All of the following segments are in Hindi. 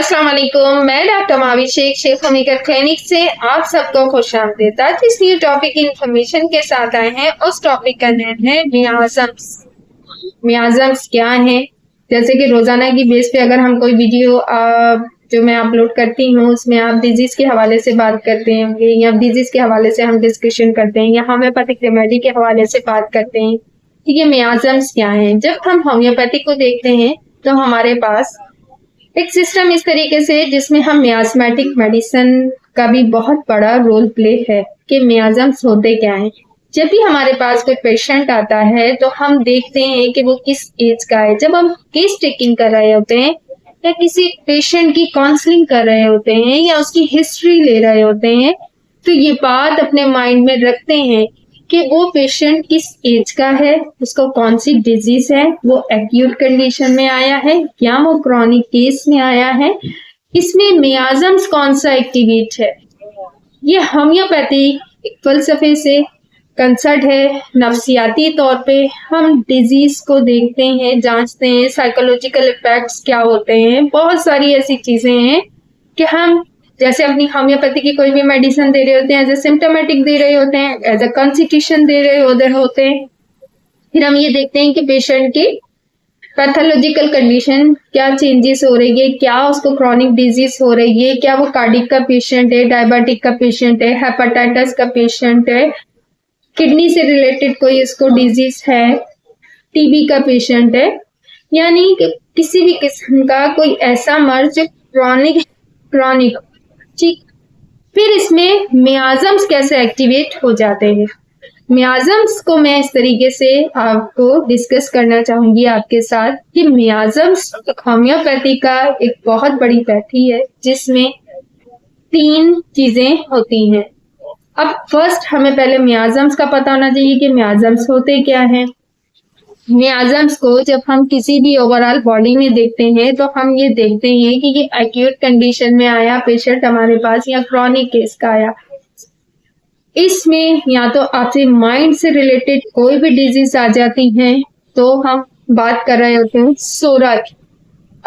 अस्सलाम वालेकुम। मैं doctor Mavi Shaikh homeopath clinic से आप सबको खुशामदीद। आज इस न्यू टॉपिक की इंफॉर्मेशन के साथ आए हैं। उस टॉपिक का नाम है मियाज़म्स। मियाज़म्स क्या है? जैसे कि रोजाना की बेस पे अगर हम कोई वीडियो जो मैं अपलोड करती हूँ उसमें आप डिजीज के हवाले से बात करते होंगे या डिजीज के हवाले से हम डिस्कशन करते हैं या होम्योपैथिक रेमेडी के हवाले से बात करते हैं। ठीक है, मियाज़म्स क्या है? जब हम होम्योपैथिक को देखते हैं तो हमारे पास एक सिस्टम इस तरीके से जिसमें हम मियाज़मेटिक मेडिसिन का भी बहुत बड़ा रोल प्ले है कि मियाज़म्स होते क्या हैं। जब भी हमारे पास कोई पेशेंट आता है तो हम देखते हैं कि वो किस एज का है। जब हम केस टेकिंग कर रहे होते हैं या किसी पेशेंट की काउंसलिंग कर रहे होते हैं या उसकी हिस्ट्री ले रहे होते हैं तो ये बात अपने माइंड में रखते हैं कि वो पेशेंट किस एज का है, उसको कौन सी डिजीज है, वो एक्यूट कंडीशन में आया है या वो क्रॉनिक केस में आया है, इसमें मियाज़म्स कौन सा एक्टिवेट है। ये होम्योपैथिक फलसफे से कंसर्ट है। नफ्सियाती तौर पे हम डिजीज को देखते हैं, जांचते हैं, साइकोलॉजिकल इफेक्ट्स क्या होते हैं, बहुत सारी ऐसी चीजें हैं कि हम जैसे अपनी होम्योपैथी की कोई भी मेडिसिन दे रहे होते हैं, एज ए सिम्टोमेटिक दे रहे होते हैं, एज ए कॉन्स्टिट्यूशन दे रहे होते हैं। फिर हम ये देखते हैं कि पेशेंट की पैथोलॉजिकल कंडीशन क्या चेंजेस हो रही है, क्या उसको क्रॉनिक डिजीज हो रही है, क्या वो कार्डिक का पेशेंट है, डायबिटिक का पेशेंट है, हेपेटाइटिस का पेशेंट है, किडनी से रिलेटेड कोई उसको डिजीज है, टीबी का पेशेंट है, यानी कि किसी भी किस्म का कोई ऐसा मर्ज जो क्रॉनिक ठीक। फिर इसमें मियाज़म्स कैसे एक्टिवेट हो जाते हैं। मियाज़म्स को मैं इस तरीके से आपको डिस्कस करना चाहूंगी आपके साथ कि मियाज़म्स होम्योपैथी का एक बहुत बड़ी पैथी है जिसमें 3 चीजें होती हैं। अब फर्स्ट हमें पहले मियाज़म्स का पता होना चाहिए कि मियाज़म्स होते क्या हैं। मियाज़म्स को जब हम किसी भी ओवरऑल बॉडी में देखते हैं तो हम ये देखते हैं कि ये एक्यूट कंडीशन में आया पेशेंट हमारे पास या क्रॉनिक केस का आया। इसमें या तो आपसे माइंड से रिलेटेड कोई भी डिजीज आ जाती है तो हम बात कर रहे होते हैं सोरा की।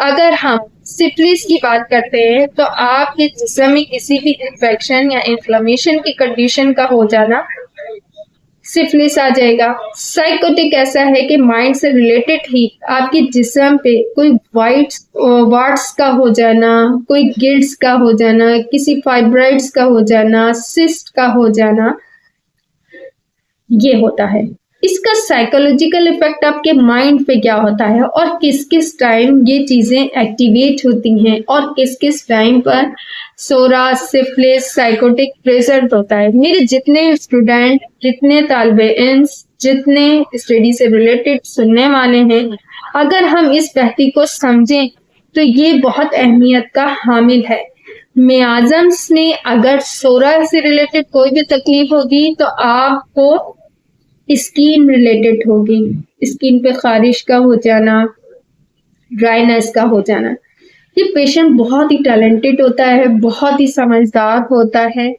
अगर हम सिफिलिस की बात करते हैं तो आपके जिस्म में किसी भी इंफेक्शन या इन्फ्लेमेशन की कंडीशन का हो जाना सिफिलिस आ जाएगा। साइकोटिक ऐसा है कि माइंड से रिलेटेड ही आपके जिस्म पे कोई वार्ट्स का हो जाना, कोई गिल्ड्स का हो जाना, किसी फाइब्रॉइड्स का हो जाना, सिस्ट का हो जाना, ये होता है। इसका साइकोलॉजिकल इफेक्ट आपके माइंड पे क्या होता है और किस किस टाइम ये चीजें एक्टिवेट होती हैं और किस किस टाइम पर सोरा सिफिलिस साइकोटिक प्रेजेंट होता है। मेरे जितने स्टूडेंट, जितने तालिबे इल्म, जितने स्टडी से रिलेटेड सुनने वाले हैं, अगर हम इस बहती को समझें तो ये बहुत अहमियत का हामिल है। मियाज़म्स में अगर सोरा से रिलेटेड कोई भी तकलीफ होगी तो आपको स्किन रिलेटेड होगी, स्किन पे खारिश का हो जाना, ड्राइनेस का हो जाना। ये पेशेंट बहुत ही टैलेंटेड होता है, बहुत ही समझदार होता है,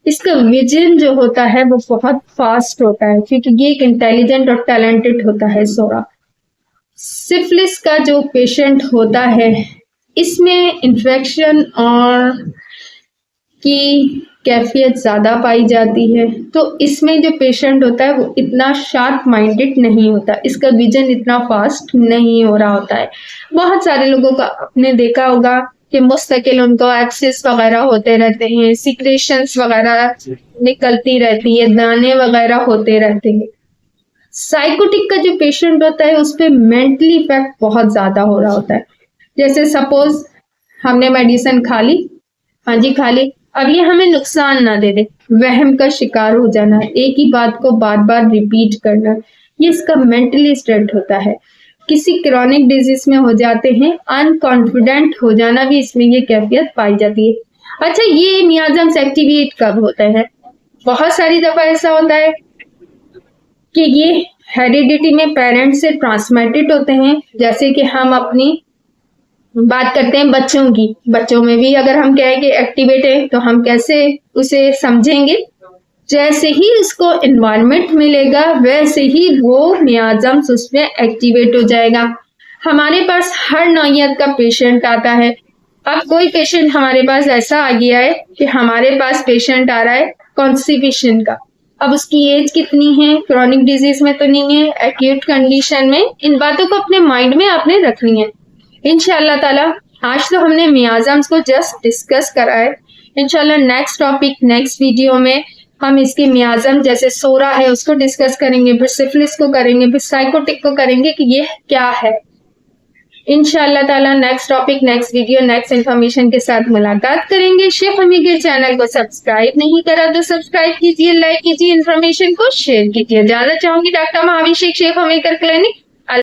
इसका विजन जो होता है वो बहुत फास्ट होता है क्योंकि ये एक इंटेलिजेंट और टैलेंटेड होता है सोरा। सिफिलिस का जो पेशेंट होता है इसमें इन्फेक्शन और की कैफियत ज़्यादा पाई जाती है, तो इसमें जो पेशेंट होता है वो इतना शार्प माइंडेड नहीं होता, इसका विजन इतना फास्ट नहीं हो रहा होता है। बहुत सारे लोगों का आपने देखा होगा कि मुस्तकिल उनको एक्सेस वगैरह होते रहते हैं, सिक्रेशंस वगैरह निकलती रहती है, दाने वगैरह होते रहते हैं। साइकोटिक का जो पेशेंट होता है उस पर मेंटली इफेक्ट बहुत ज़्यादा हो रहा होता है। जैसे सपोज हमने मेडिसिन खा ली, हाँ जी खा ली, अब ये हमें नुकसान ना दे दे, वहम का शिकार हो जाना, एक ही बात को बार बार रिपीट करना, ये इसका मेंटली स्टेट होता है। किसी क्रॉनिक डिजीज में हो जाते हैं, अनकॉन्फिडेंट हो जाना भी इसमें ये कैफियत पाई जाती है। अच्छा, ये मियाज़म्स एक्टिवेट कब होता है? बहुत सारी दफा ऐसा होता है कि ये हेरिडिटी में पेरेंट्स से ट्रांसमिटेड होते हैं। जैसे कि हम अपनी बात करते हैं बच्चों की, बच्चों में भी अगर हम कहें कि एक्टिवेट है तो हम कैसे उसे समझेंगे? जैसे ही उसको एनवायरनमेंट मिलेगा वैसे ही वो मियाज़म्स उसमें एक्टिवेट हो जाएगा। हमारे पास हर नौइयत का पेशेंट आता है। अब कोई पेशेंट हमारे पास ऐसा आ गया है कि हमारे पास पेशेंट आ रहा है कॉन्स्टिपेशन का। अब उसकी एज कितनी है, क्रॉनिक डिजीज में तो नहीं है, एक्यूट कंडीशन में, इन बातों को अपने माइंड में आपने रखनी है। इंशाल्लाह ताला आज तो हमने मियाजम्स को जस्ट डिस्कस करा है। इंशाल्लाह नेक्स्ट टॉपिक नेक्स्ट वीडियो में हम इसके मियाजम जैसे सोरा है उसको डिस्कस करेंगे, फिर सिफिलिस को करेंगे, फिर साइकोटिक को करेंगे कि ये क्या है। इंशाल्लाह ताला next topic next video next information के साथ मुलाकात करेंगे। शेख हमी के चैनल को सब्सक्राइब नहीं करा तो सब्सक्राइब कीजिए, लाइक कीजिए, इन्फॉर्मेशन को शेयर कीजिए। ज्यादा चाहूंगी डॉक्टर महावी शेख हमीकर क्लिनिक